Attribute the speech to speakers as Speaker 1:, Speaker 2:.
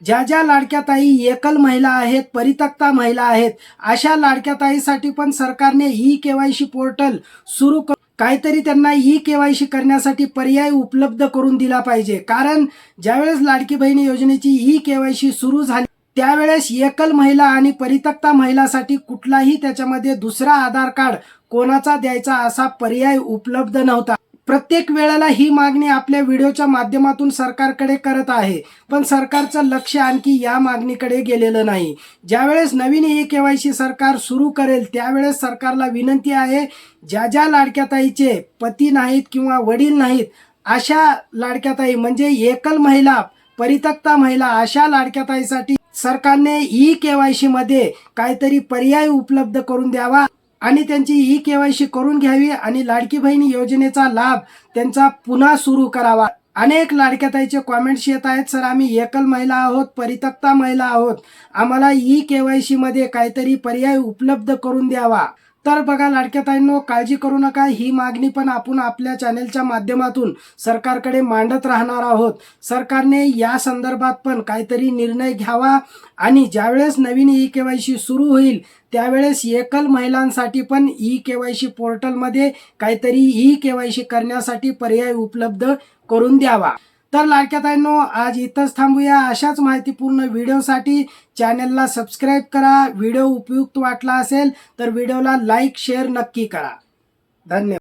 Speaker 1: ज्या ज्या लाडक्या ताई एकल महिला आहेत, परित्यक्ता महिला आहेत, अशा लाडक्या ताईसाठी पण सरकारने ई-केवायसी पोर्टल सुरू काहीतरी त्यांना ई-केवायसी करण्यासाठी पर्याय उपलब्ध करून दिला पाहिजे. कारण ज्यावेळेस लाडकी बहीण योजनेची ई-केवायसी सुरू झाली त्यावेळेस एकल महिला आणि परित्यक्ता महिलासाठी कुठलाही त्याच्यामध्ये दुसरा आधार कार्ड कोणाचा द्यायचा असा पर्याय उपलब्ध नव्हता. प्रत्येक वेळेला ही मागणी आपल्या व्हिडिओच्या माध्यमातून सरकारकडे करत आहे, पण सरकारचं लक्ष आणखी या मागणीकडे गेलेलं नाही. ज्यावेळेस नवीन ई-केवायसी सरकार सुरू करेल त्यावेळेस सरकारला विनंती आहे, ज्या ज्या लाडक्या ताईचे पती नाहीत किंवा वडील नाहीत अशा लाडक्या ताई म्हणजे एकल महिला, परित्यक्ता महिला अशा लाडक्या ताईसाठी सरकारने ई-केवायसी मध्ये काहीतरी पर्याय उपलब्ध करून द्यावा आणि त्यांची ई-केवायसी करून घ्यावी आणि लाडकी बहीण योजनेचा लाभ त्यांचा पुन्हा सुरू करावा. अनेक लाडक्या ताईचे कॉमेंट्स येत आहेत, सर आम्ही एकल महिला आहोत, परित्यक्ता महिला आहोत, आम्हाला ई-केवायसी मध्ये काहीतरी पर्याय उपलब्ध करून द्यावा. तर बघा लाडक्या ताईंनो, काळजी करू नका, ही मागणी पण आपण आपल्या चॅनेलच्या माध्यमातून सरकारकडे मांडत राहणार आहोत. सरकारने या संदर्भात पण काहीतरी निर्णय घ्यावा आणि ज्यावेळेस नवीन ई-केवायसी सुरू होईल त्यावेळेस एकल महिलांसाठी पण ई-केवायसी पोर्टलमध्ये काहीतरी ई-केवायसी करण्यासाठी पर्याय उपलब्ध करून द्यावा. तर लाडक्या ताईंनो, आज इथंच थांबूया. अशाच माहितीपूर्ण व्हिडिओसाठी चॅनलला सबस्क्राईब करा. व्हिडिओ उपयुक्त वाटला असेल तर व्हिडिओला लाईक शेअर नक्की करा. धन्यवाद.